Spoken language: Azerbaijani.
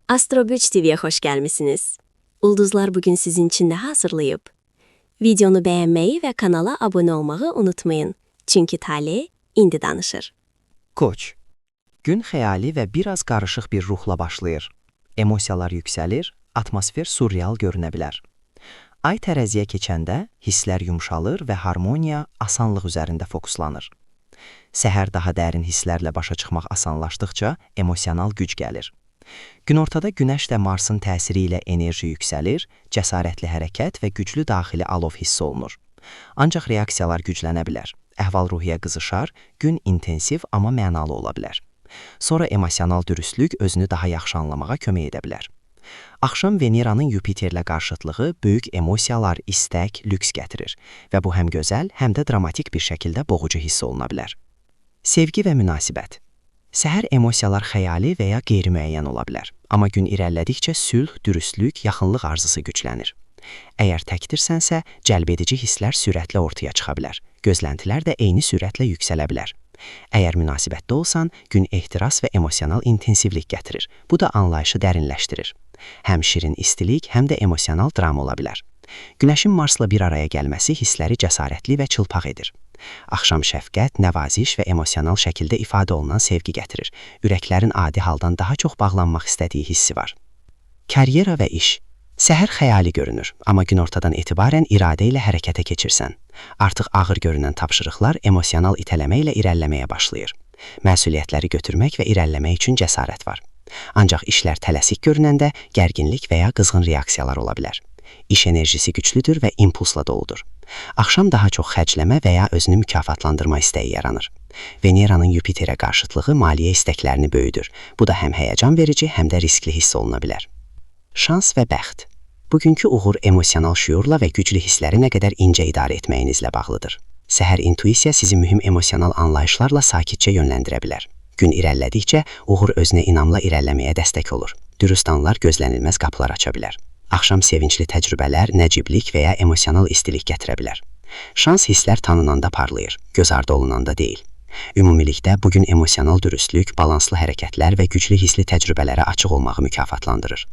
Astro 3 TV'ye hoş gelmişsiniz. Ulduzlar bugün sizin için ne hazırlayıp? Videonu beğenmeyi ve kanala abone olmayı unutmayın. Çünkü Talih indi danışır. Koç. Gün xəyali və biraz qarışıq bir ruhla başlayır. Emosiyalar yüksəlir, atmosfer surreal görünə bilər. Ay tərəziyə keçəndə hisslər yumşalır və harmoniya, asanlıq üzərində fokuslanır. Səhər daha dərin hisslərlə başa çıxmaq asanlaşdıqca emosional güc gəlir. Günortada Günəşlə Marsın təsiri ilə enerji yüksəlir, cəsarətli hərəkət və güclü daxili alov hiss olunur. Ancaq reaksiyalar güclənə bilər. Əhval-ruhiyyə qızışar, gün intensiv amma mənalı ola bilər. Sonra emosional dürüstlük özünü daha yaxşı anlamağa kömək edə bilər. Axşam Veneranın Yupiterlə qarşıtlığı böyük emosiyalar, istək, lüks gətirir və bu həm gözəl, həm də dramatik bir şəkildə boğucu hiss oluna bilər. Sevgi və münasibət. Səhər emosiyalar xəyali və ya qeyri-müəyyən ola bilər, amma gün irəlilədikcə sülh, dürüstlük, yaxınlıq arzusu güclənir. Əgər təkdirsənsə, cəlbedici hisslər sürətlə ortaya çıxa bilər, gözləntilər də eyni sürətlə yüksələ bilər. Əgər münasibətdə olsan, gün ehtiras və emosional intensivlik gətirir, bu da anlayışı dərinləşdirir. Həm şirin istilik, həm də emosional dram ola bilər. Günəşin Marsla bir araya gəlməsi hissləri cəsarətli və çılpaq edir. Axşam şəfqət, nəvaziş və emosional şəkildə ifadə olunan sevgi gətirir. Ürəklərin adi haldan daha çox bağlanmaq istədiyi hissi var. Karyera və iş. Səhər xəyali görünür, amma günortadan etibarən iradə ilə hərəkətə keçirsən. Artıq ağır görünən tapşırıqlar emosional itələmə ilə irəliləməyə başlayır. Məsuliyyətləri götürmək və irəliləmək üçün cəsarət var. Ancaq işlər tələsik görünəndə gərginlik və ya qızğın reaksiyalar ola bilər. İş enerjisi güclüdür və impulsla doludur. Axşam daha çox xərcləmə və ya özünü mükafatlandırma istəyi yaranır. Veneranın Yupiterə qarşıtlığı maliyyə istəklərini böyüdür. Bu da həm həyəcan verici, həm də riskli hiss oluna bilər. Şans və bəxt. Bugünkü uğur emosional şüurla və güclü hissləri nə qədər incə idarə etməyinizlə bağlıdır. Səhər intuisiya sizi mühüm emosional anlayışlarla sakitcə yönləndirə bilər. Gün irəlilədikcə uğur özünə inamla irəliləməyə dəstək olur. Dürüst anlar gözlənilməz qapılar aça bilər. Axşam sevincli təcrübələr, nəciblik və ya emosional istilik gətirə bilər. Şans hisslər tanınanda parlayır, göz ardı olunanda deyil. Ümumilikdə bugün emosional dürüstlük, balanslı hərəkətlər və güclü hissli təcrübələrə açıq olmağı mükafatlandırır.